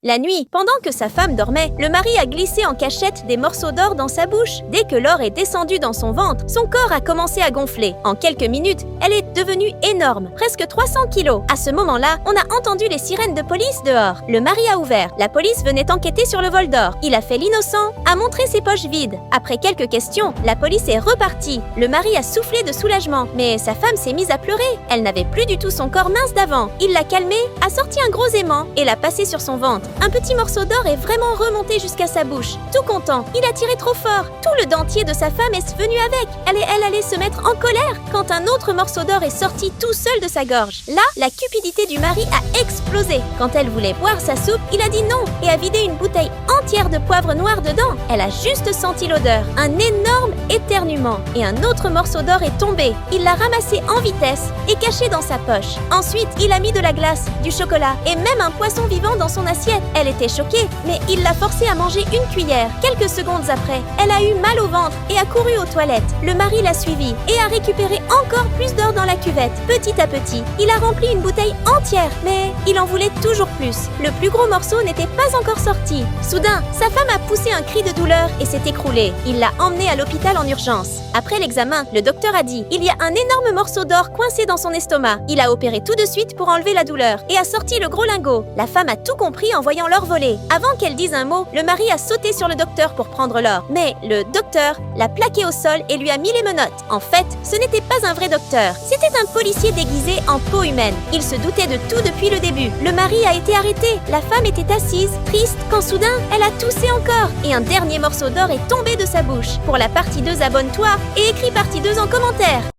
La nuit, pendant que sa femme dormait, le mari a glissé en cachette des morceaux d'or dans sa bouche. Dès que l'or est descendu dans son ventre, son corps a commencé à gonfler. En quelques minutes, elle est devenue énorme, presque 300 kilos. À ce moment-là, on a entendu les sirènes de police dehors. Le mari a ouvert. La police venait enquêter sur le vol d'or. Il a fait l'innocent, a montré ses poches vides. Après quelques questions, la police est repartie. Le mari a soufflé de soulagement, mais sa femme s'est mise à pleurer. Elle n'avait plus du tout son corps mince d'avant. Il l'a calmée, a sorti un gros aimant et l'a passé sur son ventre. Un petit morceau d'or est vraiment remonté jusqu'à sa bouche. Tout content, il a tiré trop fort. Tout le dentier de sa femme est venu avec. Elle allait se mettre en colère quand un autre morceau d'or est sorti tout seul de sa gorge. Là, la cupidité du mari a explosé. Quand elle voulait boire sa soupe, il a dit non et a vidé une bouteille entière de poivre noir dedans. Elle a juste senti l'odeur. Un énorme éternuement. Et un autre morceau d'or est tombé. Il l'a ramassé en vitesse et caché dans sa poche. Ensuite, il a mis de la glace, du chocolat et même un poisson vivant dans son assiette. Elle était choquée, mais il l'a forcée à manger une cuillère. Quelques secondes après, elle a eu mal au ventre et a couru aux toilettes. Le mari l'a suivie et a récupéré encore plus d'or dans la cuvette. Petit à petit, il a rempli une bouteille entière, mais il en voulait toujours plus. Le plus gros morceau n'était pas encore sorti. Soudain, sa femme a poussé un cri de douleur et s'est écroulée. Il l'a emmenée à l'hôpital en urgence. Après l'examen, le docteur a dit « Il y a un énorme morceau d'or coincé dans son estomac. » Il a opéré tout de suite pour enlever la douleur et a sorti le gros lingot. La femme a tout compris en voyant l'or voler. Avant qu'elle dise un mot, le mari a sauté sur le docteur pour prendre l'or. Mais le docteur l'a plaqué au sol et lui a mis les menottes. En fait, ce n'était pas un vrai docteur. C'était un policier déguisé en peau humaine. Il se doutait de tout depuis le début. Le mari a été arrêté. La femme était assise, triste, quand soudain, elle a toussé encore. Et un dernier morceau d'or est tombé de sa bouche. Pour la partie 2, abonne-toi et écris partie 2 en commentaire.